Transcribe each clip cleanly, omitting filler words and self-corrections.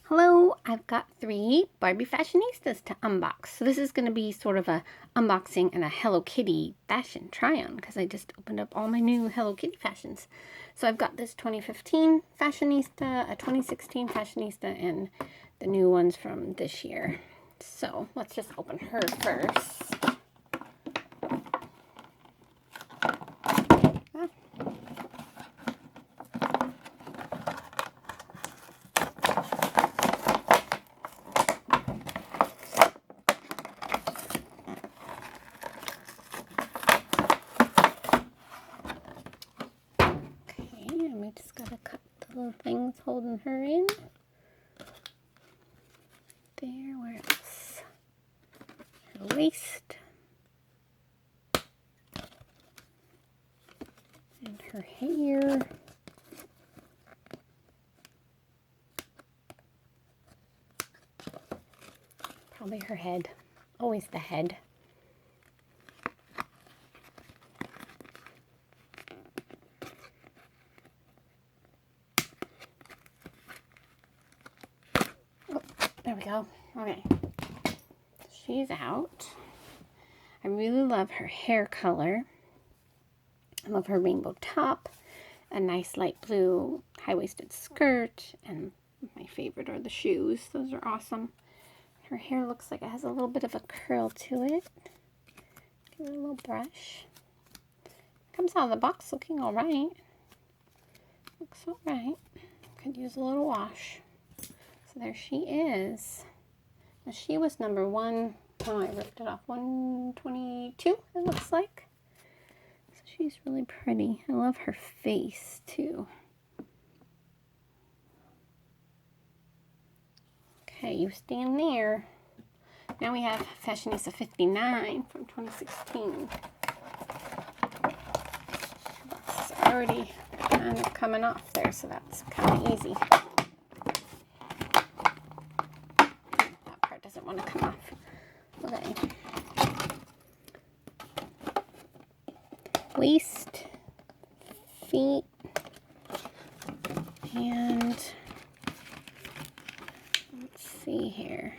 Hello, I've got 3 Barbie Fashionistas to unbox. So this is going to be sort of a unboxing and a Hello Kitty fashion try-on because I just opened up all my new Hello Kitty fashions. So I've got this 2015 Fashionista, a 2016 Fashionista, and the new ones from this year. So let's just open her first. We just gotta cut the little things holding her in. There, where else? Her waist. And her hair. Probably her head. Always the head. There we go. Okay. She's out. I really love her hair color. I love her rainbow top, a nice light blue high-waisted skirt, and my favorite are the shoes. Those are awesome. Her hair looks like it has a little bit of a curl to it. Give it a little brush. Comes out of the box looking all right. Looks all right. Could use a little wash. So there she is. Now she was number 1. Oh, I ripped it off. 122, it looks like. So she's really pretty. I love her face, too. Okay, you stand there. Now we have Fashionista 59 from 2016. It's already kind of coming off there, so that's kind of easy. That part doesn't want to come off. Okay. Waist, feet, and let's see here.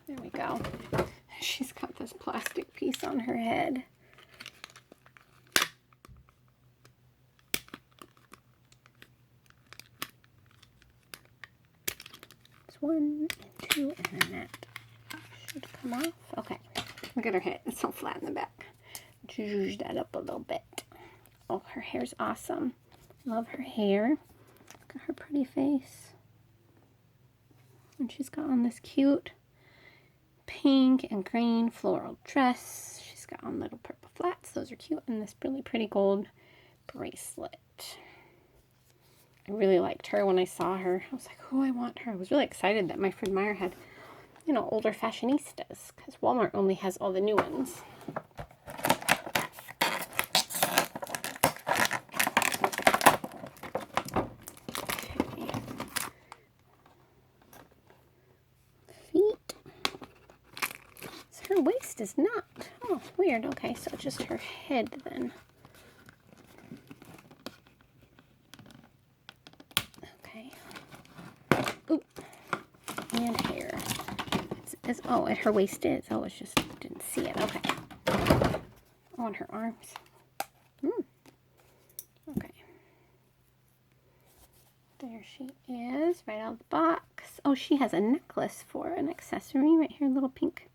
There we go. She's got this plastic piece on her head. It's 1 and 2, and then that should come off. Okay. Look at her head. It's so flat in the back. Zhuzh that up a little bit. Oh, her hair's awesome. Love her hair. Look at her pretty face. And she's got on this cute pink and green floral dress. She's got on little purple flats. Those are cute. And this really pretty gold bracelet. I really liked her when I saw her. I was like, oh, I want her. I was really excited that my friend Meyer had, you know, older fashionistas, because Walmart only has all the new ones. Okay. Feet. So her waist is not. Oh, weird. Okay, so just her head then. Okay. Oop. And hair. Oh, and her waist is. Oh, it's just didn't see it. Okay. Oh, and her arms. Okay. There she is, right out of the box. Oh, she has a necklace for an accessory right here, little pink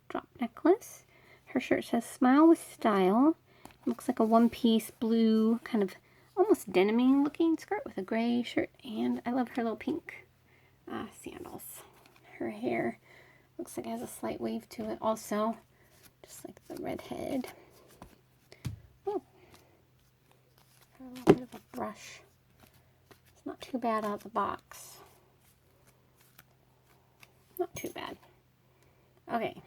drop necklace. Her shirt says "Smile with Style." Looks like a one-piece blue, kind of almost denim-y looking skirt with a gray shirt, and I love her little pink sandals. Her hair looks like it has a slight wave to it also, just like the redhead. Oh, a little bit of a brush. It's not too bad out of the box. Not too bad. Okay.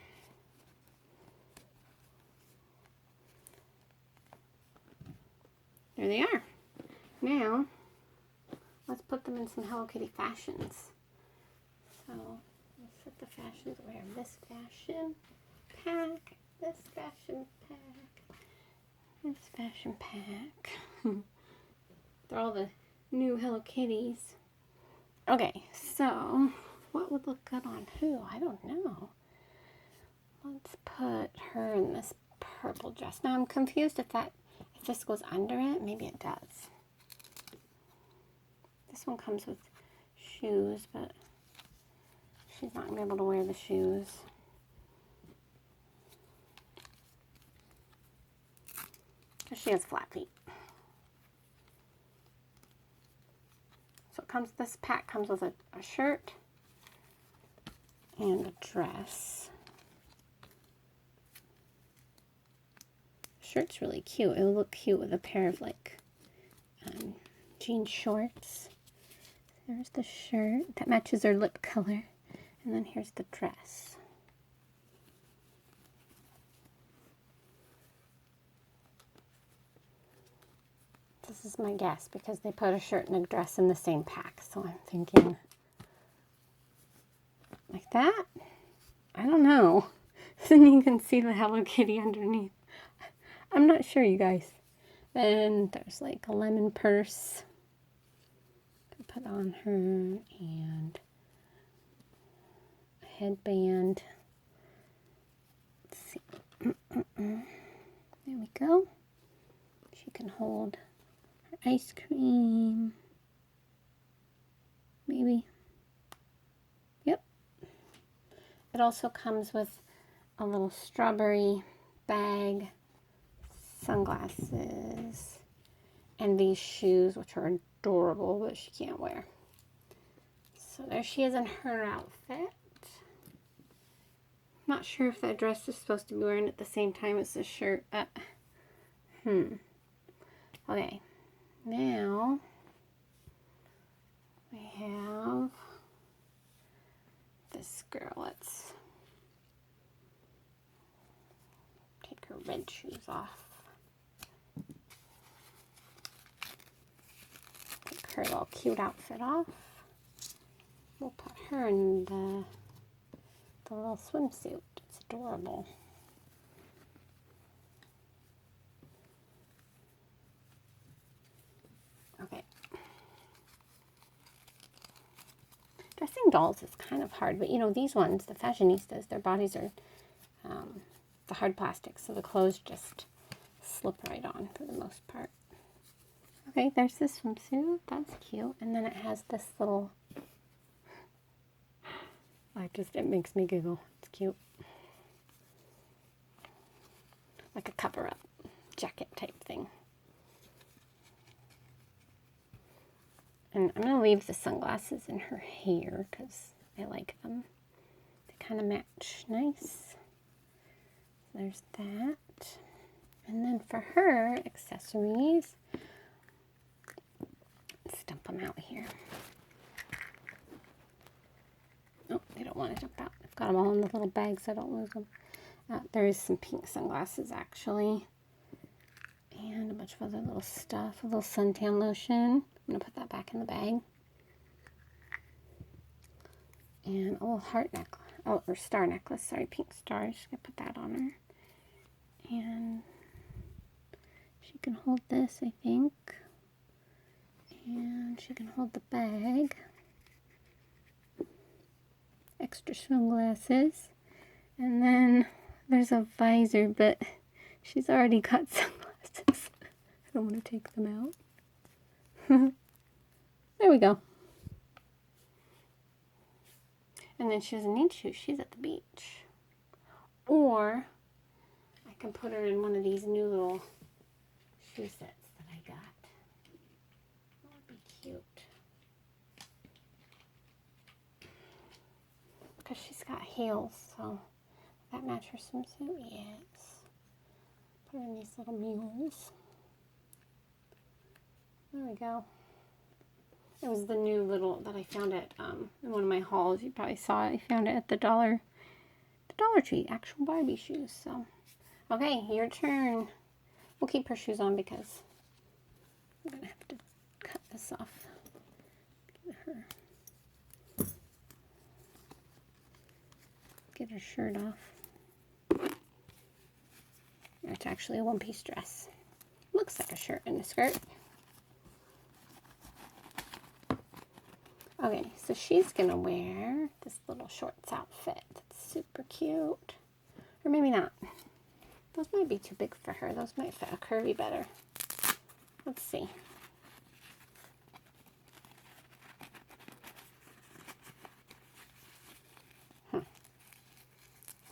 There they are. Now, let's put them in some Hello Kitty fashions. So, let's set the fashions. We have this fashion pack, this fashion pack, this fashion pack. They're all the new Hello Kitties. Okay, so what would look good on who? I don't know. Let's put her in this purple dress. Now I'm confused if this goes under it. Maybe it does. This one comes with shoes, but she's not going to be able to wear the shoes. She has flat feet. So this pack comes with a shirt and a dress. The shirt's really cute. It'll look cute with a pair of like jean shorts. There's the shirt that matches her lip color. And then here's the dress. This is my guess because they put a shirt and a dress in the same pack. So I'm thinking like that. I don't know. Then you can see the Hello Kitty underneath. I'm not sure, you guys. Then there's like a lemon purse to put on her and a headband. Let's see. There we go. She can hold her ice cream. Maybe. Yep. It also comes with a little strawberry bag, sunglasses, and these shoes, which are adorable, but she can't wear. So there she is in her outfit. Not sure if that dress is supposed to be wearing at the same time as the shirt. Okay, now we have this girl. Let's take her red shoes off. Take her little cute outfit off. We'll put her in the little swimsuit. It's adorable. Okay. Dressing dolls is kind of hard, but you know, these ones, the Fashionistas, their bodies are the hard plastic, so the clothes just slip right on for the most part. Okay, there's this swimsuit. That's cute. And then it has this little, it makes me giggle. It's cute. Like a cover-up jacket type thing. And I'm going to leave the sunglasses in her hair because I like them. They kind of match nice. So there's that. And then for her accessories, let's dump them out here. Oh, they don't want to jump out. I've got them all in the little bag so I don't lose them. There is some pink sunglasses actually. And a bunch of other little stuff. A little suntan lotion. I'm going to put that back in the bag. And a little heart necklace. Oh, or star necklace. Sorry, pink stars. I'm going to put that on her. And she can hold this, I think. And she can hold the bag. Extra sunglasses. And then there's a visor, but she's already got sunglasses. I don't want to take them out. There we go. And then she doesn't need shoes. She's at the beach. Or I can put her in one of these new little shoe sets that I got. That would be cute. Because she's got heels, so that match her swimsuit? Yes. Put her in these little mules. There we go. It was the new little that I found at in one of my hauls. You probably saw it. I found it at the Dollar Tree. Actual Barbie shoes. So, okay, your turn. We'll keep her shoes on because I'm gonna have to cut this off. Get her shirt off. It's actually a one-piece dress. Looks like a shirt and a skirt. Okay, so she's gonna wear this little shorts outfit. That's super cute. Or maybe not. Those might be too big for her. Those might fit a curvy better. Let's see.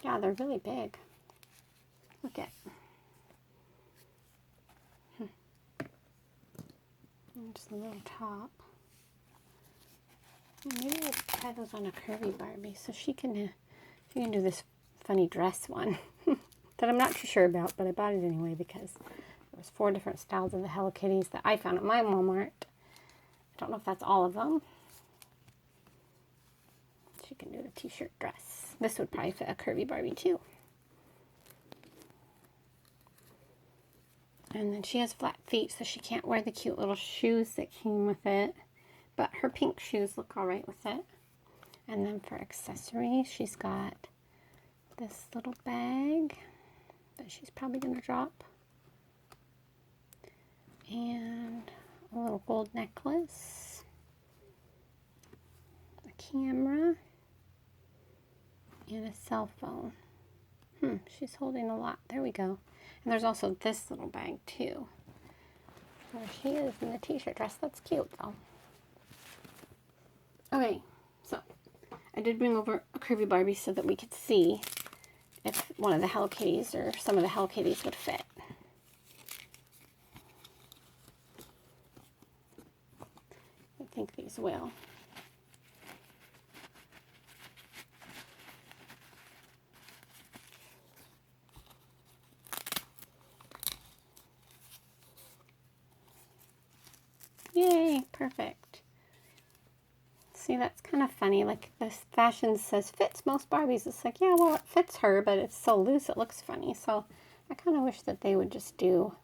Yeah, they're really big. Look at. Just a little top. Maybe I'll try those on a curvy Barbie so she can do this funny dress one that I'm not too sure about, but I bought it anyway because there was 4 different styles of the Hello Kitties that I found at my Walmart. I don't know if that's all of them. She can do the t-shirt dress. This would probably fit a curvy Barbie too. And then she has flat feet, so she can't wear the cute little shoes that came with it. But her pink shoes look all right with it. And then for accessories, she's got this little bag that she's probably going to drop. And a little gold necklace. A camera. And a cell phone. She's holding a lot. There we go. And there's also this little bag too. There she is in the t-shirt dress. That's cute though. Okay, so I did bring over a curvy Barbie so that we could see if one of the Hello Kitties or some of the Hello Kitties would fit. I think these will. Yay, perfect. See, that's kind of funny. Like, this fashion says fits most Barbies. It's like, yeah, well, it fits her, but it's so loose it looks funny. So I kind of wish that they would just do,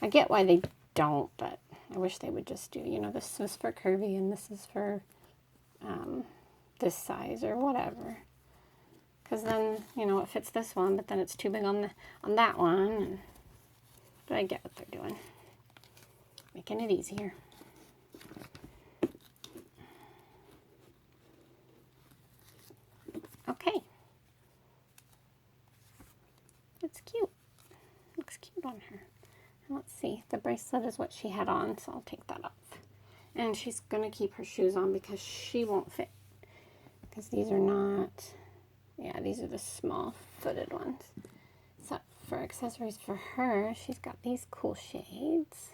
I get why they don't, but I wish they would just do, you know, this is for curvy and this is for this size or whatever. Because then, you know, it fits this one, but then it's too big on that one. But I get what they're doing. Making it easier. Okay. That's cute. Looks cute on her. And let's see. The bracelet is what she had on, so I'll take that off. And she's going to keep her shoes on because she won't fit. Because these are not... Yeah, these are the small footed ones. So for accessories for her, she's got these cool shades.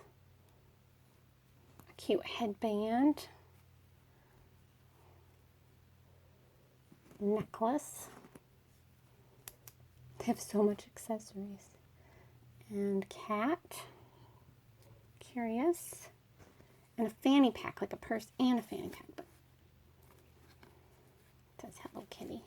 Cute headband, necklace. They have so much accessories. And cat, curious, and a fanny pack, like a purse and a fanny pack, but it says Hello Kitty.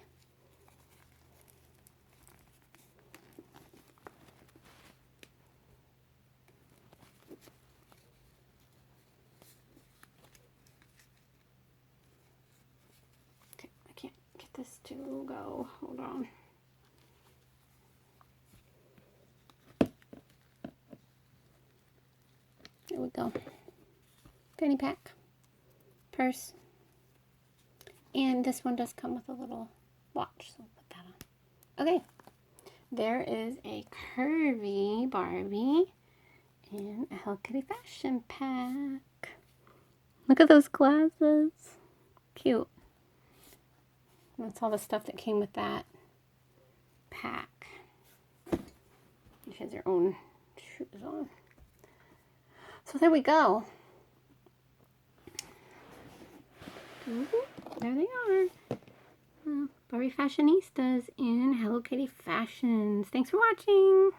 This to go. Hold on. There we go. Fanny pack, purse, and this one does come with a little watch, so we'll put that on. Okay, there is a curvy Barbie in a Hello Kitty fashion pack. Look at those glasses. Cute. That's all the stuff that came with that pack. She has her own shoes on. So there we go. There they are. Barbie Fashionistas in Hello Kitty fashions. Thanks for watching.